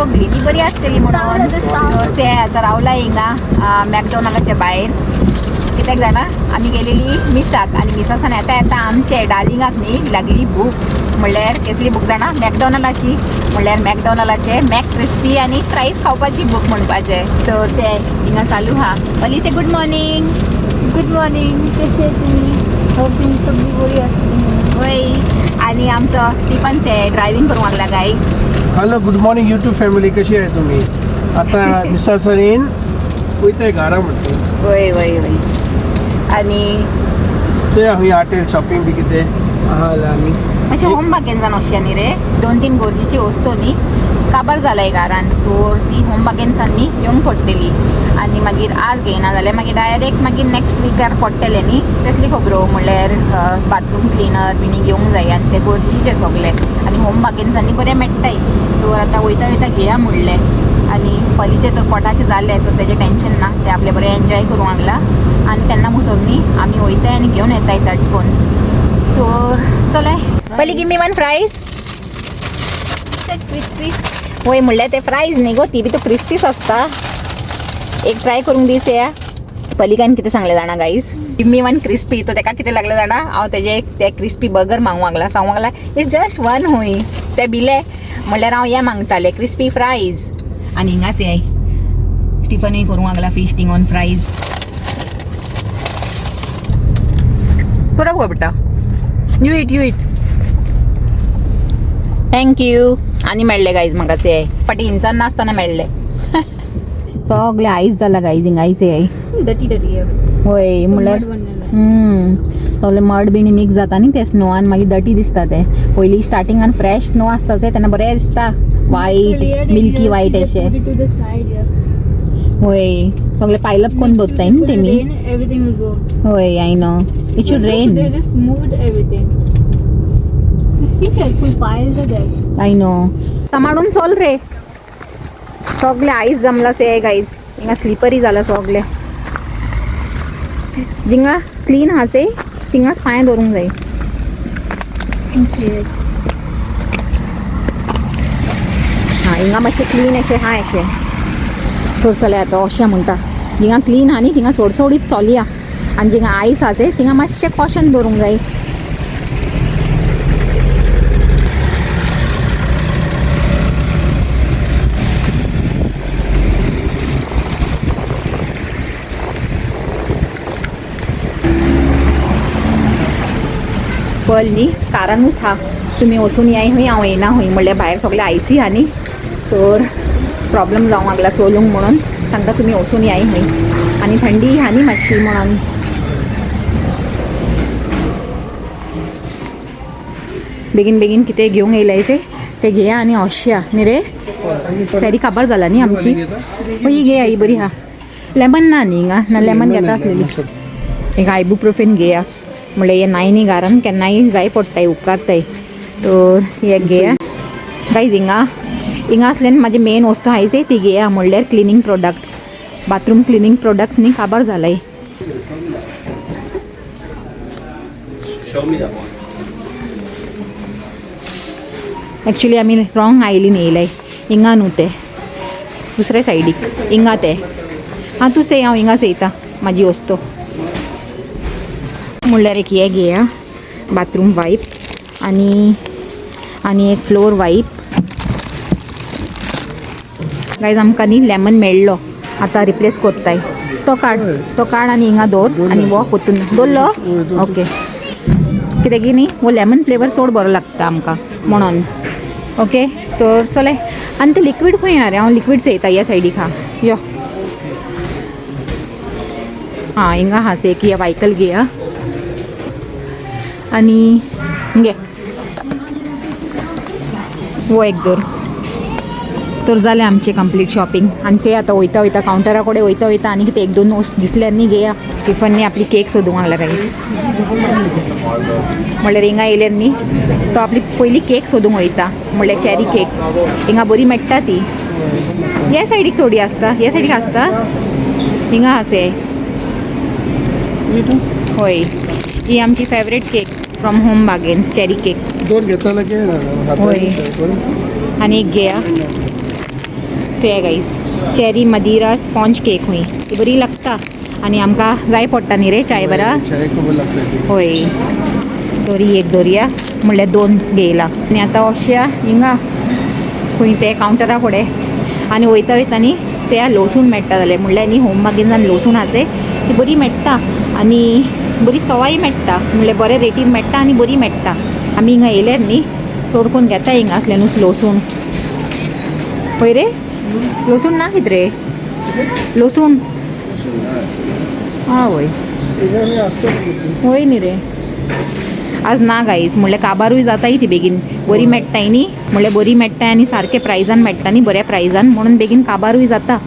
सगळी ती बरी आसतली म्हणून ते आता रावला हिंगा मॅकडॉनल्डच्या भायर कित्याक जाणा आमी गेलेली मिसाक आनी मिसासान येता येता आमचे डार्लिंगाक न्ही लागली भूक म्हणल्यार कसली भूक जाणा मॅकडॉनल्डाची म्हणल्यार मॅकडॉनल्डाचे मॅक क्रिस्पी आनी फ्रायज खावपाची भूक म्हणपाचे सो से हिंगा चालू हा पली से गुड मॉर्निंग कशे तुम्ही होप तुम्ही सगळी बरी आसतली वय आणि आमचो स्टीफन से ड्रायव्हिंग करूंक लागला guys hello good morning YouTube family कशी आहे तुम्ही आता मिसासरीन वयताय घरा म्हणते वय वय वय आणि चोया हूंय हाटेल शॉपिंग बी कितें आहा आनी अशें होम बागेन जावन अशें न्ही रे 2-3 गरजेची वस्तू न्ही काबार जालाय घरान तर ती होम बागेनसान न्ही येवंक पडटली आनी मागीर आज घेयना जाल्यार मागीर डायरेक्ट मागीर नेक्स्ट विकार पडटले न्ही तसली खबरो म्हणल्यार बाथरूम क्लिनर बिनी घेवंक जाय आनी ते गरजेचे सगळे आनी होम बागेनसान न्ही बरें मेळटाय तर आतां वयता वयता घेया म्हणलें आनी पलीचे तर पोटाचे जाले तर तेजें टेंशन ना ते आपले बरें एन्जॉय करूंक लागला आनी तेन्ना मुसोर न्ही आमी वयताय आनी घेवन येताय सटकून तर चलय पयली give me one fries crispy वय म्हणल्यार ते फ्रायज न्ही गो ती बी तो क्रिस्पीच आसता एक ट्राय करूंक दीस या पलिकान कितें सांगलें जाणा guys give me one crispy तो तेका कितें लागलें जाणा हांव तेजे ते क्रिस्पी बर्गर मागूंक लागला सांगूंक लागला इट्स जस्ट वन हूंय ते भिले म्हणल्यार हांव हें मागतालें क्रिस्पी फ्रायज आनी हिंगाच ये स्टिफनूय करूंक लागला फिस्टिंग ऑन फ्रायज पुरो गो बेटा यू इट थँक्यू आनी मेळ्ळे गायज म्हाका ते पाटी हिंचान नासतना मेळ्ळे सगळे आयस जाला गायज हिंगा आयस हे डटी होय म्हणल्यार सगळे मड बिणी मिक्स जाता न्ही ते स्नोवान मागीर डटी दिसता ते पयलीं स्टार्टिंगान फ्रेश स्नो आसता ते तेन्ना बरें दिसता वायट मिल्की वायट अशें होय सगळे पायल अप करून दवरताय न्ही तेमी everything will go होय I know it should rain they just moved everything see careful piles are there I know सांबाळून चल रे सगळे आईस जमला से गाईज हिंगा स्लिपरी जाला सगळे जिंगा क्लीन हा से थिंगाच पांय दवरूंक जाय हा हिंगा मातशें क्लीन अशें हा अशें तर चले आतां अशें म्हणटा जिंगा क्लीन हा न्ही थिंगा सोडसोडीत चलया आनी जिंगा आयस हा ते थिंगा मातशें कॉशन दवरूंक जाय पल न्ही कारानूच हा तुमी वचून याय हूंय हांव येना हूंय म्हणल्यार भायर सगळे आयसी हा न्ही तर प्रॉब्लेम जावंक लागला चलूंक म्हणून सांगता तुमी वचून याय हूंय आनी थंडी हा न्ही मातशी म्हणून बेगीन बेगीन कितें घेवंक येयलायचे ते घेया आनी अशें न्ही रे फेरी काबार जाला न्ही आमची ही घेया ही बरी हा लेमन ना न्ही हिंगा ना लेमन घेता आसलेली एक आयबुप्रोफेन घेया म्हणल्यार हे नाय न्ही घरान केन्नाय जाय पडटाय उपकारताय तर हे घेया गायज हिंगा आसल्यान म्हाजी मेन वस्तू आहाय ती घेया म्हणल्यार cleaning products bathroom cleaning products न्ही काबार जालाय एक्चुली आमी रॉंग आयलीन येयलाय हिंगा न्हू ते दुसरे सायडीक हिंगा ते हां तूं से हांव हिंगाच येता म्हाजी वस्तू म्हणल्यार एक हे घेया बाथरूम वाईप आनी एक फ्लोर वाईप गायज आमकां न्ही लेमन मेळ्ळो आतां रिप्लेस कोत्ताय तो काड आनी हिंगा दवर आनी वो कोतून दवरलो ओके कित्याक न्ही वो लेमन फ्लेवर चड बरो लागता आमकां म्हणून ओके तर चले आनी ते लिक्वीड खंय हा रे हांव लिक्वीड्स येता ह्या सायडीक हा यो हां हिंगा हाच एक या वायकल घेया आनी घे वो एक दवर तर जालें आमचें कंप्लीट शॉपिंग आमचे आतां वयता वयता कावंटरा कडेन वयता वयता आनी कितें 1-2 वस्त दिसल्यार न्ही घेया स्टिफननी आपली केक सोदूंक लागला गायज म्हणल्यार हिंगा येयल्यार न्ही तो आपली पयली केक सोदूंक वयता म्हणल्यार चॅरी केक हिंगा बरी मेळटा ती ह्या सायडीक थोडी आसता ह्या सायडीक आसता हिंगा आसे होय ही आमची फेवरेट केक फ्रॉम होम बागेन्स चॅरी केक दोन घेतला की होय आनी एक घेया ते आहे guys cherry Madeira sponge cake हुई ती बरी लागता आणि आमकां जाय पडटा न्ही रे चाय बरा चाय खूब लागता ती. होय दोरी एक दोरया म्हणल्यार 2 घेयला आनी आतां अशें हिंगा खंय ते कावंटरा फुडें आनी वयता वयता न्ही ते लोसून मेळटा जालें म्हणल्यार न्ही होम मागीर लोसूनाचे ती बरी मेळटा आनी बरी सवाय मेळटा म्हणल्यार बरे रेटीन मेळटा आनी बरी मेळटा आमी हिंगा येयल्यार न्ही चड करून घेता हिंगा असलें नुस्तें लोसून पळय रे लोसून ना कितें रे लोसून हां वय इकडे असतं किती. होय न्ही रे आज ना गाईस म्हणल्यार काबारूय जाताय ती बेगीन बरी मेळटाय न्ही म्हणल्यार बरी मेळटाय आनी सारके प्रायजान मेळटा न्ही बऱ्या प्रायजान म्हणून बेगीन काबारूय जाता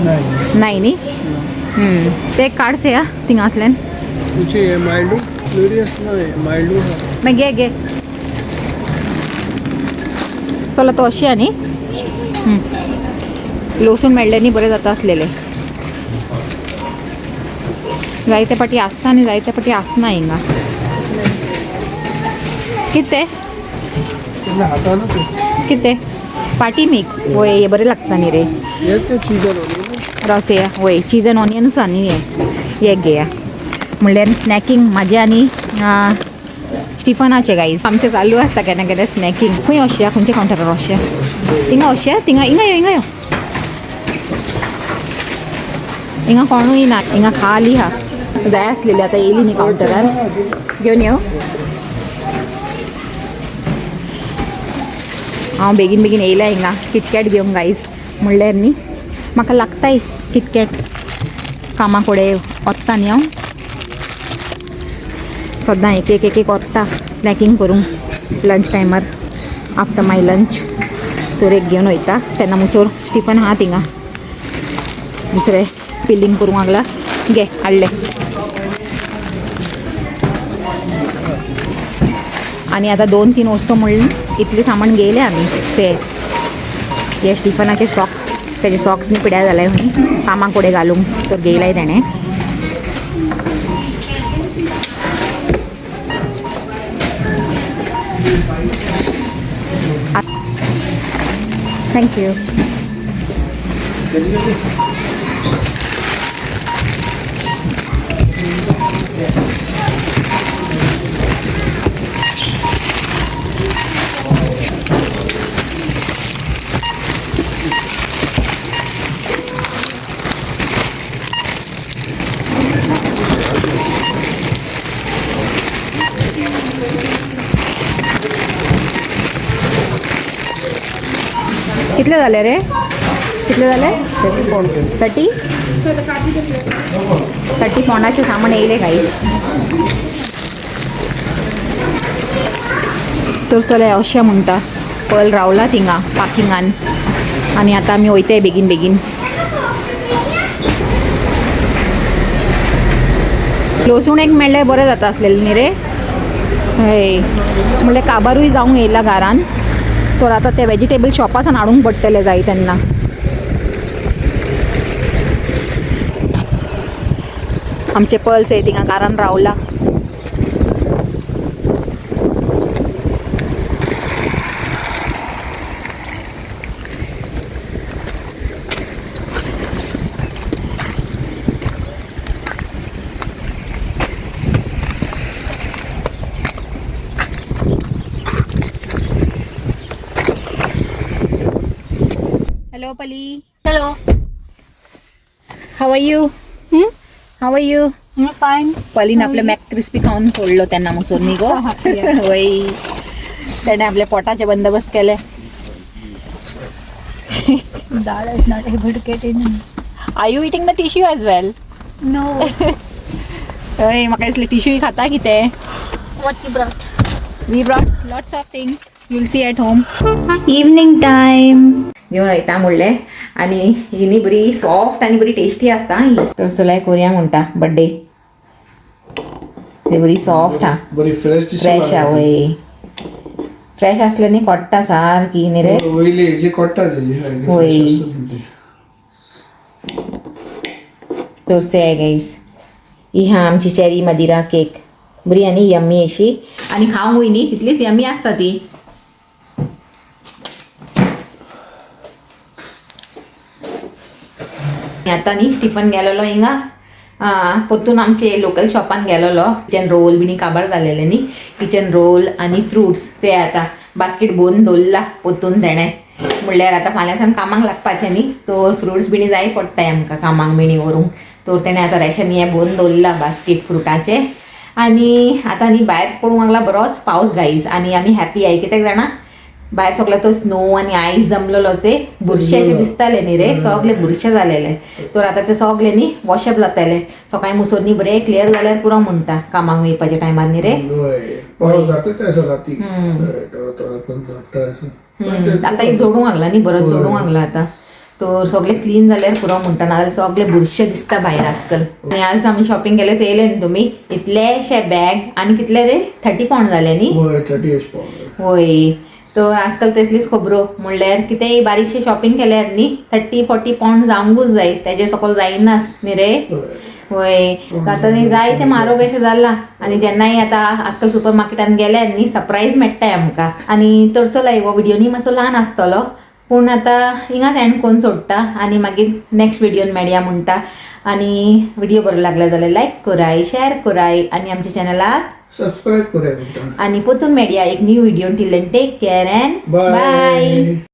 नाही नाही न्ही ते काडचे या थिंगा असल्यान तुमचे हे मायल्डू फ्लुरियस नाही मायल्डू मागीर घे घे चला तो अशी न्ही लोसून मेळ्ळे न्ही बरें जाता आसलेले जायते पाटी आसता आनी जायते पाटी आसना हिंगा कितें हातानं ते. कितें पाटी मिक्स होय हे बरें लागता न्ही रे हे ते चिजन होते रस या होय चीज एंड ऑनियन्स आनी हे घेया म्हणल्यार स्नॅकिंग म्हाजें आनी स्टिफनाचें गाईज आमचें चालू आसता केन्ना केन्ना स्नॅकिंग खंय अशें खंयच्या कावंटरार अशें थिंगा अशें थिंगा हिंगा यो हिंगा यो हिंगा कोणूय ना हिंगा खाली हा जाय आसलेली आतां येयली न्ही कावंटरार घेवन यो हांव बेगीन बेगीन येयल्या हिंगा किटकॅट घेवंक गाईज म्हणल्यार न्ही म्हाका लागताय किटकॅट कामा कडेन वत्ता न्ही हांव सद्दां एक एक वत्ता स्नॅकिंग करूंक लंच टायमार आफ्टर माय लंच तर एक घेवन वयता तेन्ना मुसोर स्टिफन आहा थिंगा दुसरें फिलिंग करूंक लागला घे हाडलें आनी आतां 2-3 वस्तू म्हणून इतलें सामान घेयलें आमी ते हे स्टिफनाचे सॉक्स तेजे सॉक्स न्ही पिड्यार जाल्याय म्हणी कामाक कडेन घालूंक तर घेयलाय तेणें थँक्यू कितले जाले रे कितले जाले 30 पौंडाचे सामान येयले काही तर चले अशें म्हणटा पल रावला थिंगा पार्किंगान आनी आतां आमी वयताय बेगीन बेगीन लोसूण एक मेळ्ळें बरें जाता आसलेलें न्ही रे हय म्हणल्यार काबारूय जावंक येयला घरान तर आतां ते वेजिटेबल शॉपासान हाडूंक पडटले जाय तेन्ना आमचे पल्स आहे थिंगा घरान रावला Hello, Pali. Hello. How are you? How are you? I'm fine. पलीन आपले मॅक क्रिस्पी खाऊन सोडलो त्यांना मुसोर नी गो Yeah. वय त्याने आपले पोटाचे बंदोबस्त केले Dada is not able to get in. Are you eating the tissue as well? No. होय म्हाका दिसले टिश्यू खाता कितें What you brought? We brought lots of things. You'll see at home. Evening time. घेवन वयता म्हणलें आनी ही न्ही बरी सॉफ्ट आनी बरी टेस्टी आसता ही तर चलाय कोरया म्हणटा बर्थडे ती बरी सॉफ्ट हा बरी फ्रेश फ्रेश हा वय फ्रेश आसले न्ही कोट्टा सारकी न्ही रे वयले जे कोट्टा तेजे होय. तोरचे गाईस ही हा आमची चेरी मदिरा केक बरी आनी यम्मी अशी आनी खावंकूय न्ही तितलीच यम्मी आसता ती आता न्ही स्टिफन गेलेलो हिंगा पोतून आमचे लोकल शॉपान गेलेलो किचन रोल बिनी काबार जालेले न्ही किचन रोल आणि फ्रुट्स ते आता बास्केट भरून दवरला पोतून तेणें म्हणल्यार आतां फाल्यांसान कामाक लागपाचें न्ही तो फ्रुट्स बिनी जाय पडटाय आमकां कामाक बिनी व्हरूंक तर तेणें आतां रेशन हें भरून दवरला बास्केट फ्रुटाचें आनी आतां न्ही भायर पडूंक लागला बरोच पावस गायज आनी आमी हॅपी आय कित्याक जाणा भायर सगळो तो स्नो आनी आयस जमलेलोचे बुरशे अशें दिसताले न्ही रे सगळे बुरशे जालेले तर आतां ते सगळे न्ही वॉशअप जाताले सकाळीं मुसोर न्ही बरें क्लियर जाल्यार पुरो म्हणटा कामाक वयपाच्या टायमार न्ही रे पावस दाखयता असो राती आतां एक जोडूंक लागला न्ही बरो जोडूंक लागला आतां तर सगळे क्लीन जाल्यार पुरो म्हणटा नाजाल्यार सगळे बुरशे दिसता भायर आजकाल आनी आज आमी शॉपिंग केलें येयले न्ही तुमी इतलेशे बॅग आनी कितले रे 30 पावंड जाले न्ही होय तर आजकाल तसलीच खबरो म्हणल्यार कितेंय बारीकशें शॉपिंग केल्यार न्ही 30-40 पावंड जावंकूच जाय तेजे सकयल जायनाच न्ही रे होय आतां न्ही जाय ते म्हारग अशें जाला आनी जेन्नाय आतां आजकाल सुपर मार्केटान गेल्यार न्ही सरप्रायज मेळटाय आमकां आनी चडसो लायक हो व्हिडिओ न्ही मातसो ल्हान आसतलो पूण आतां हिंगाच एंड करून सोडटा आनी मागीर नेक्स्ट व्हिडिओन मेळया म्हणटा आनी व्हिडिओ बरो लागला जाल्यार लायक कराय शेअर कराय आनी आमच्या चॅनलाक सबस्क्राईब करूया म्हणटा आणि पोतून मेळया एक new video till then take care and Bye. Bye